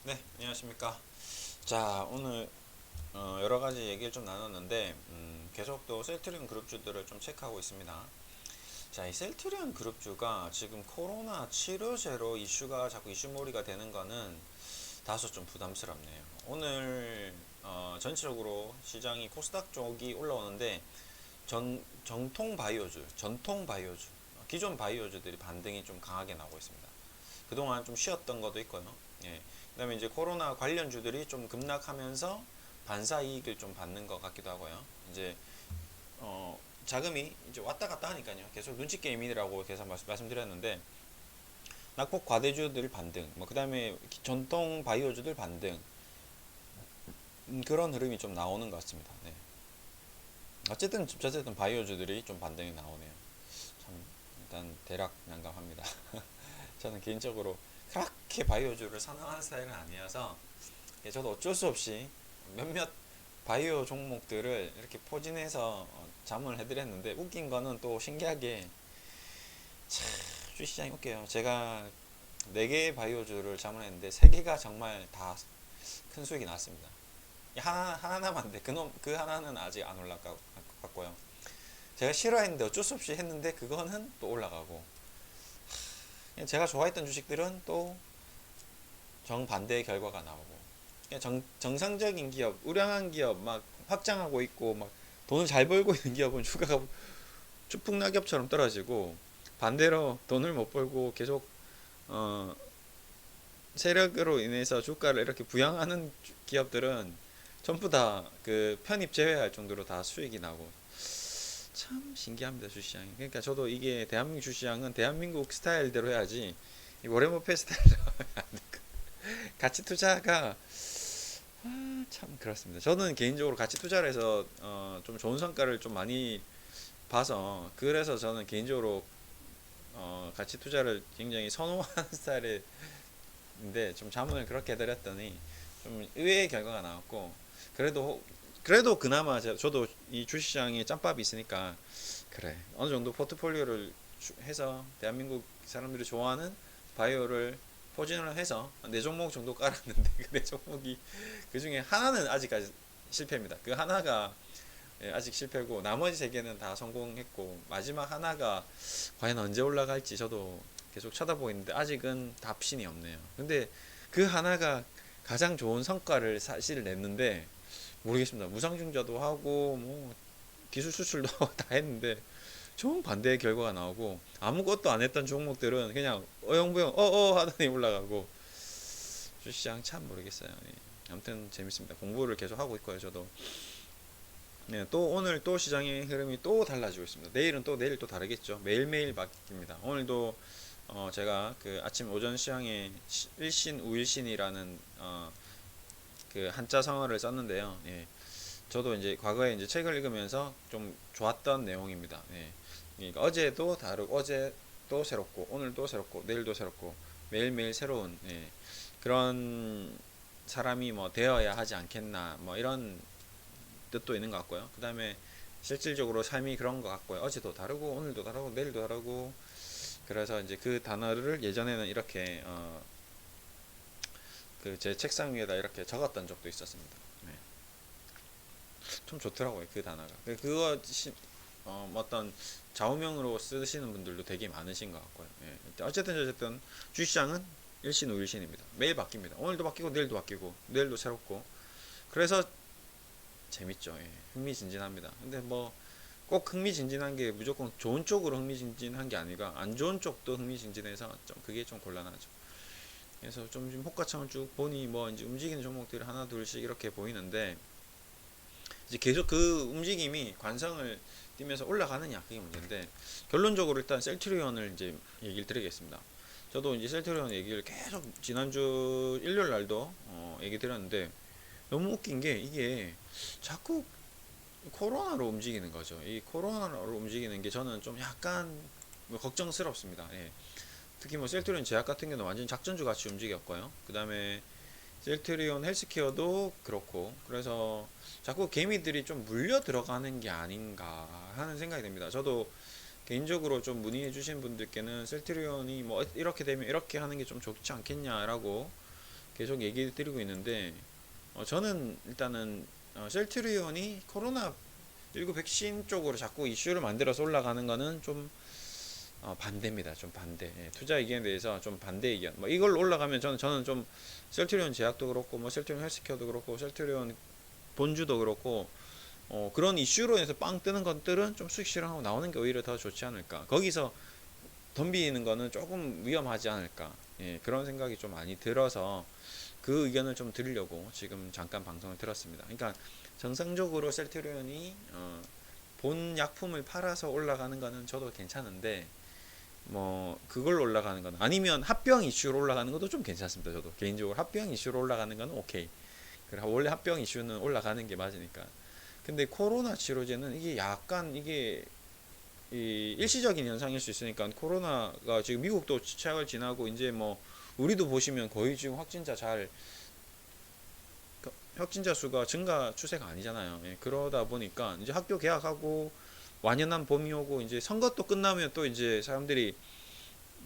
네, 안녕하십니까. 자, 오늘 여러 가지 얘기를 좀 나눴는데 계속 또 셀트리온 그룹주들을 좀 체크하고 있습니다. 자, 이 셀트리온 그룹주가 지금 코로나 치료제로 이슈가 자꾸 이슈몰이가 되는 거는 다소 좀 부담스럽네요. 오늘 전체적으로 시장이 코스닥 쪽이 올라오는데 전통 바이오주, 기존 바이오주들이 반등이 좀 강하게 나오고 있습니다. 그동안 좀 쉬었던 것도 있고요. 예. 그다음에 이제 코로나 관련주들이 좀 급락하면서 반사 이익을 좀 받는 것 같기도 하고요. 이제 자금이 이제 왔다 갔다 하니까요. 계속 눈치 게임이라고 계속 말씀드렸는데 낙폭 과대주들 반등, 뭐 그다음에 전통 바이오주들 반등, 그런 흐름이 좀 나오는 것 같습니다. 네. 어쨌든 바이오주들이 좀 반등이 나오네요. 참 일단 대략 난감합니다. 저는 개인적으로 그렇게 바이오주를 선호하는 스타일은 아니어서 저도 어쩔 수 없이 몇몇 바이오 종목들을 이렇게 포진해서 자문을 해드렸는데 웃긴 거는 또 신기하게 참 주시장이 웃겨요. 제가 4개의 바이오주를 자문했는데 3개가 정말 다 큰 수익이 나왔습니다. 하나 남았는데 그 하나는 아직 안 올라갔고요. 제가 싫어했는데 어쩔 수 없이 했는데 그거는 또 올라가고, 제가 좋아했던 주식들은 또 정반대의 결과가 나오고, 정상적인 기업, 우량한 기업 막 확장하고 있고 막 돈을 잘 벌고 있는 기업은 주가가 추풍낙엽처럼 떨어지고, 반대로 돈을 못 벌고 계속 어, 세력으로 인해서 주가를 이렇게 부양하는 기업들은 전부 다 그 편입 제외할 정도로 다 수익이 나고, 참 신기합니다, 주시장이. 그러니까 저도 이게 대한민국 주시장은 대한민국 스타일대로 해야지, 워렌 버핏 스타일로 가치 투자가 참 그렇습니다. 저는 개인적으로 가치 투자를 해서 좀 좋은 성과를 좀 많이 봐서, 그래서 저는 개인적으로 가치 투자를 굉장히 선호하는 스타일인데, 좀 자문을 그렇게 해드렸더니 좀 의외의 결과가 나왔고, 그래도 그나마 저도 이 주식시장에 짬밥이 있으니까, 그래 어느 정도 포트폴리오를 해서 대한민국 사람들이 좋아하는 바이오를 포진을 해서 4종목 정도 깔았는데 그 4종목이 그 중에 하나는 아직까지 실패입니다. 그 하나가 아직 실패고, 나머지 3개는 다 성공했고, 마지막 하나가 과연 언제 올라갈지 저도 계속 쳐다보고 있는데 아직은 답신이 없네요. 근데 그 하나가 가장 좋은 성과를 사실 냈는데 모르겠습니다. 무상증자도 하고 뭐 기술 수출도 다 했는데 정반대의 결과가 나오고, 아무것도 안 했던 종목들은 그냥 어영부영 하더니 올라가고, 주시장 참 모르겠어요. 예. 아무튼 재밌습니다. 공부를 계속 하고 있고요, 저도. 네, 또 오늘 또 시장의 흐름이 또 달라지고 있습니다. 내일 또 다르겠죠. 매일매일 바뀝니다. 오늘도 제가 그 아침 오전 시황에 일신 우일신이라는 그 한자 성어를 썼는데요. 예. 저도 이제 과거에 이제 책을 읽으면서 좀 좋았던 내용입니다. 예. 그러니까 어제 또 새롭고, 오늘도 새롭고, 내일도 새롭고, 매일매일 새로운, 예. 그런 사람이 뭐 되어야 하지 않겠나, 뭐 이런 뜻도 있는 것 같고요. 그 다음에 실질적으로 삶이 그런 것 같고요. 어제도 다르고, 오늘도 다르고, 내일도 다르고. 그래서 이제 그 단어를 예전에는 이렇게 그 제 책상 위에다 이렇게 적었던 적도 있었습니다. 네. 좀 좋더라고요, 그 단어가. 그거 어떤 좌우명으로 쓰시는 분들도 되게 많으신 것 같고요. 예. 어쨌든 주시장은 일신 우일신입니다. 매일 바뀝니다. 오늘도 바뀌고, 내일도 바뀌고, 내일도 새롭고. 그래서 재밌죠. 예. 흥미진진합니다. 근데 뭐 꼭 흥미진진한 게 무조건 좋은 쪽으로 흥미진진한 게 아니라 안 좋은 쪽도 흥미진진해서 좀 그게 좀 곤란하죠. 그래서 좀 지금 호가창을 쭉 보니 뭐 이제 움직이는 종목들이 하나 둘씩 이렇게 보이는데, 이제 계속 그 움직임이 관성을 띠면서 올라가느냐, 그게 문제인데, 결론적으로 일단 셀트리온을 이제 얘기를 드리겠습니다. 저도 이제 셀트리온 얘기를 계속 지난주 일요일 날도 얘기 드렸는데, 너무 웃긴 게 이게 자꾸 코로나로 움직이는 거죠. 이 코로나로 움직이는 게 저는 좀 약간 뭐 걱정스럽습니다. 예. 특히 뭐 셀트리온 제약 같은 경우는 완전 작전주 같이 움직였고요. 그 다음에 셀트리온 헬스케어도 그렇고, 그래서 자꾸 개미들이 좀 물려 들어가는 게 아닌가 하는 생각이 듭니다. 저도 개인적으로 좀 문의해 주신 분들께는 셀트리온이 뭐 이렇게 되면 이렇게 하는 게 좀 좋지 않겠냐라고 계속 얘기 드리고 있는데 저는 일단은 셀트리온이 코로나19 백신 쪽으로 자꾸 이슈를 만들어서 올라가는 거는 좀 반대입니다. 좀 반대. 예, 투자 의견에 대해서 좀 반대 의견. 뭐 이걸로 올라가면 저는 좀 셀트리온 제약도 그렇고 뭐 셀트리온 헬스케어도 그렇고 셀트리온 본주도 그렇고 그런 이슈로 인해서 빵 뜨는 것들은 좀 수익 실현하고 나오는 게 오히려 더 좋지 않을까. 거기서 덤비는 거는 조금 위험하지 않을까. 예, 그런 생각이 좀 많이 들어서 그 의견을 좀 드리려고 지금 잠깐 방송을 들었습니다. 그러니까 정상적으로 셀트리온이 본 약품을 팔아서 올라가는 거는 저도 괜찮은데 뭐 그걸로 올라가는 건 아니면 합병 이슈로 올라가는 것도 좀 괜찮습니다. 저도 개인적으로 합병 이슈로 올라가는 거는 오케이. 그래 원래 합병 이슈는 올라가는 게 맞으니까. 근데 코로나 치료제는 이게 약간 이게 이 일시적인 현상일 수 있으니까 코로나가 지금 미국도 최악을 지나고 이제 뭐 우리도 보시면 거의 지금 확진자 수가 증가 추세가 아니잖아요. 예, 그러다 보니까 이제 학교 개학하고 완연한 봄이 오고 이제 선거 또 끝나면 또 이제 사람들이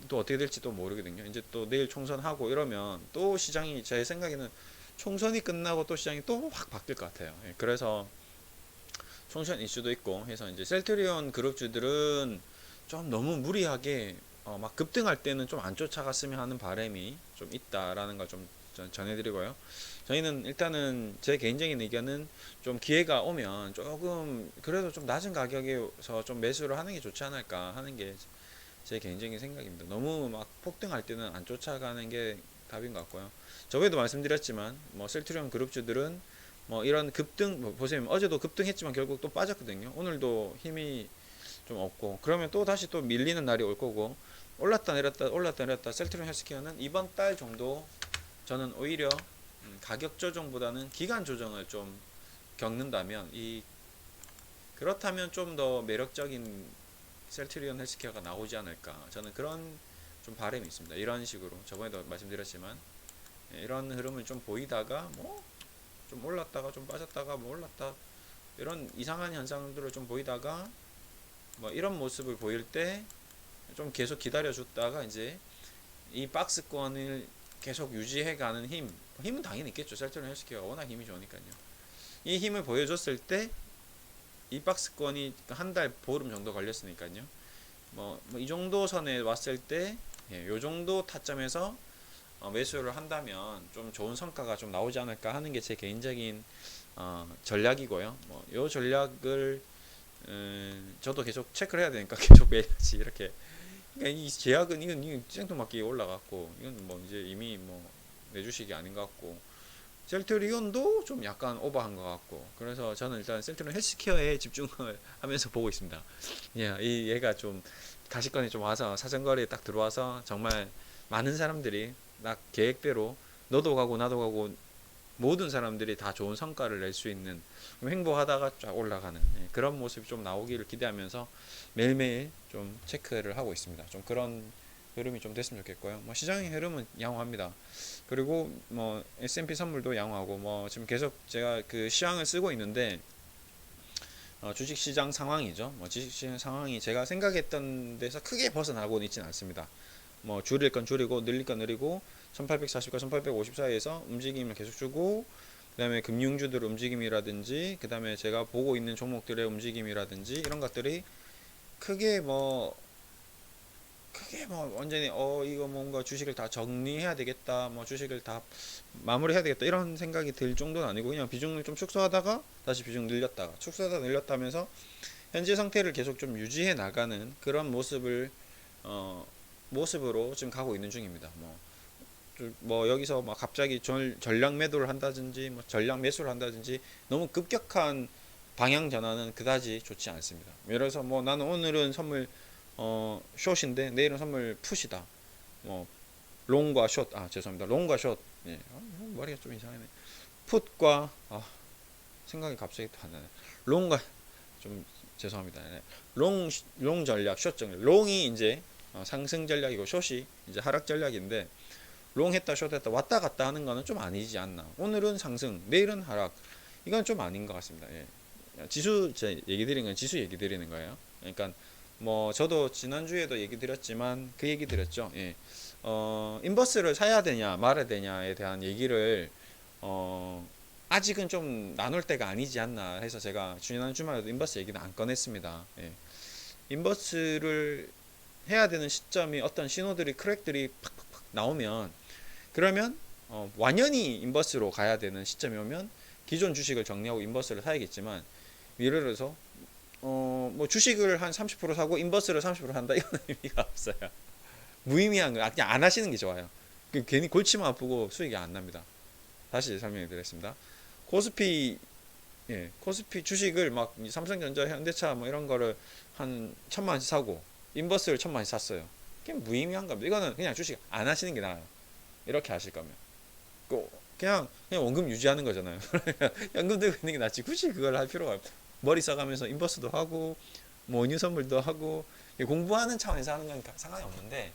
또 어떻게 될지 또 모르거든요. 이제 또 내일 총선하고 이러면 또 시장이 제 생각에는 총선이 끝나고 또 시장이 또 확 바뀔 것 같아요. 예, 그래서 총선 이슈도 있고 해서 이제 셀트리온 그룹주들은 좀 너무 무리하게 막 급등할 때는 좀 안 쫓아갔으면 하는 바람이 좀 있다라는 걸 좀 전해드리고요. 저희는 일단은 제 개인적인 의견은 좀 기회가 오면 조금 그래도 좀 낮은 가격에서 좀 매수를 하는 게 좋지 않을까 하는 게 제 개인적인 생각입니다. 너무 막 폭등할 때는 안 쫓아가는 게 답인 것 같고요. 저번에도 말씀드렸지만 뭐 셀트리온 그룹주들은 뭐 이런 급등 뭐 보세요. 어제도 급등했지만 결국 또 빠졌거든요. 오늘도 힘이 좀 없고 그러면 또 다시 또 밀리는 날이 올 거고 올랐다 내렸다 올랐다 내렸다 셀트리온 헬스케어는 이번 달 정도 저는 오히려 가격 조정보다는 기간 조정을 좀 겪는다면 그렇다면 좀 더 매력적인 셀트리온 헬스케어가 나오지 않을까 저는 그런 좀 바람이 있습니다. 이런 식으로 저번에도 말씀드렸지만 이런 흐름을 좀 보이다가 뭐 좀 올랐다가 좀 빠졌다가 뭐 올랐다 이런 이상한 현상들을 좀 보이다가 뭐 이런 모습을 보일 때 좀 계속 기다려 줬다가 이제 이 박스권을 계속 유지해 가는 힘은 당연히 있겠죠. 셀트리온 헬스케어가 워낙 힘이 좋으니까요. 이 힘을 보여줬을 때 이 박스권이 한 달 보름 정도 걸렸으니까요. 뭐 이 정도 선에 왔을 때 요 정도 타점에서 매수를 한다면 좀 좋은 성과가 좀 나오지 않을까 하는 게 제 개인적인 전략이고요. 뭐 요 전략을 저도 계속 체크를 해야 되니까 계속 매일같이 이렇게 그러니까 이 제약은 이건 생뚱맞게 올라갔고 이건 뭐 이제 이미 뭐 내주식이 아닌 것 같고 셀트리온도 좀 약간 오버한 것 같고 그래서 저는 일단 셀트리온 헬스케어에 집중을 하면서 보고 있습니다. 얘가 좀 가시권에 좀 와서 사정거리에 딱 들어와서 정말 많은 사람들이 딱 계획대로 너도 가고 나도 가고 모든 사람들이 다 좋은 성과를 낼 수 있는 행복하다가 쫙 올라가는 그런 모습이 좀 나오기를 기대하면서 매일매일 좀 체크를 하고 있습니다. 좀 그런 흐름이 좀 됐으면 좋겠고요. 뭐 시장의 흐름은 양호합니다. 그리고 뭐 S&P 선물도 양호하고 뭐 지금 계속 제가 그 시황을 쓰고 있는데 주식시장 상황이죠. 뭐 주식시장 상황이 제가 생각했던 데서 크게 벗어나고는 있지는 않습니다. 뭐 줄일 건 줄이고 늘릴 건 늘리고 1840과 1850 사이에서 움직임을 계속 주고 그 다음에 금융주들 움직임이라든지 그 다음에 제가 보고 있는 종목들의 움직임이라든지 이런 것들이 크게 뭐 완전히 이거 뭔가 주식을 다 정리해야 되겠다 뭐 주식을 다 마무리해야 되겠다 이런 생각이 들 정도는 아니고 그냥 비중을 좀 축소하다가 다시 비중 늘렸다가 축소하다 늘렸다면서 현재 상태를 계속 좀 유지해 나가는 그런 모습으로 지금 가고 있는 중입니다. 뭐 여기서 막 갑자기 전량 매도를 한다든지 뭐 전량 매수를 한다든지 너무 급격한 방향 전환은 그다지 좋지 않습니다. 예를 들어서 뭐 나는 오늘은 선물 숏인데 내일은 선물 풋이다. 뭐 롱과 숏 죄송합니다. 롱과 숏 머리가 좀 이상하네. 풋과 생각이 갑자기 또 안 나네. 롱과 좀 죄송합니다. 롱 전략, 숏 전략. 롱이 이제 상승 전략이고 숏이 이제 하락 전략인데 롱 했다 숏 했다 왔다 갔다 하는 거는 좀 아니지 않나. 오늘은 상승 내일은 하락 이건 좀 아닌 것 같습니다. 지수 제 얘기 드린 건 지수 얘기 드리는 거예요. 그러니까 뭐 저도 지난주에도 얘기 드렸지만 그 얘기 드렸죠. 인버스를 사야 되냐 말아야 되냐에 대한 얘기를 아직은 좀 나눌 때가 아니지 않나 해서 제가 지난 주말에도 인버스 얘기는 안 꺼냈습니다. 예. 인버스를 해야 되는 시점이 어떤 신호들이 크랙들이 팍팍팍 나오면 그러면 완연히 인버스로 가야 되는 시점이 오면 기존 주식을 정리하고 인버스를 사야겠지만 예를 들어서 뭐 주식을 한 30% 사고 인버스를 30% 산다 이건 의미가 없어요. 무의미한 거 그냥 안 하시는 게 좋아요. 괜히 골치만 아프고 수익이 안 납니다. 다시 설명해 드리겠습니다. 코스피 코스피 주식을 막 삼성전자, 현대차 뭐 이런 거를 한 1,000만원씩 사고 인버스를 1,000만원씩 샀어요. 그게 무의미한 겁니다. 이거는 그냥 주식 안 하시는 게 나아요. 이렇게 하실 거면 그냥 원금 유지하는 거잖아요. 연금 들고 있는 게 낫지. 굳이 그걸 할 필요가 없. 머리 써가면서 인버스도 하고 뭐 은유 선물도 하고 공부하는 차원에서 하는 건 상관이 없는데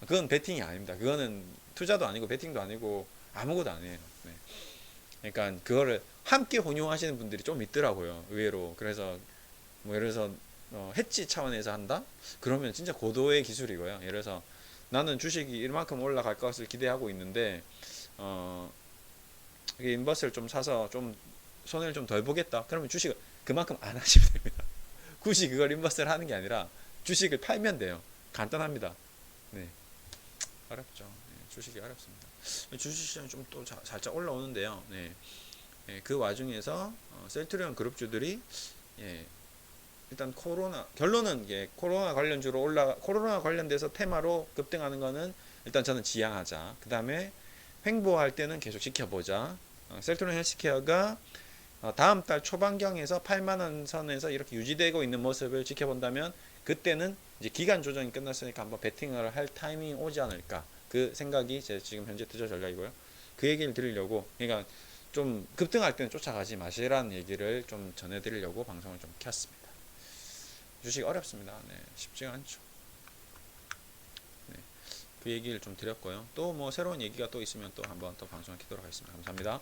그건 베팅이 아닙니다. 그거는 투자도 아니고 베팅도 아니고 아무것도 아니에요. 네. 그러니까 그거를 함께 혼용하시는 분들이 좀 있더라고요. 의외로. 그래서 뭐 예를 들어서 해치 차원에서 한다? 그러면 진짜 고도의 기술이고요. 예를 들어서 나는 주식이 이만큼 올라갈 것을 기대하고 있는데 이게 인버스를 좀 사서 좀 손해를 좀 덜 보겠다. 그러면 주식을 그만큼 안 하시면 됩니다. 굳이 그걸 인버스를 하는 게 아니라 주식을 팔면 돼요. 간단합니다. 네. 어렵죠. 네, 주식이 어렵습니다. 주식시장이 좀 또 살짝 올라오는데요. 네. 네, 그 와중에서 셀트리온 그룹주들이 일단 결론은 코로나 관련주로 코로나 관련돼서 테마로 급등하는 거는 일단 저는 지양하자. 그 다음에 횡보할 때는 계속 지켜보자. 셀트리온 헬스케어가 다음 달 초반경에서 8만원 선에서 이렇게 유지되고 있는 모습을 지켜본다면 그때는 이제 기간 조정이 끝났으니까 한번 베팅을 할 타이밍이 오지 않을까. 그 생각이 제 지금 현재 투자 전략이고요. 그 얘기를 드리려고, 그러니까 좀 급등할 때는 쫓아가지 마시라는 얘기를 좀 전해드리려고 방송을 좀 켰습니다. 주식 어렵습니다. 네, 쉽지가 않죠. 네, 그 얘기를 좀 드렸고요. 또 뭐 새로운 얘기가 또 있으면 또 한번 또 방송을 켜도록 하겠습니다. 감사합니다.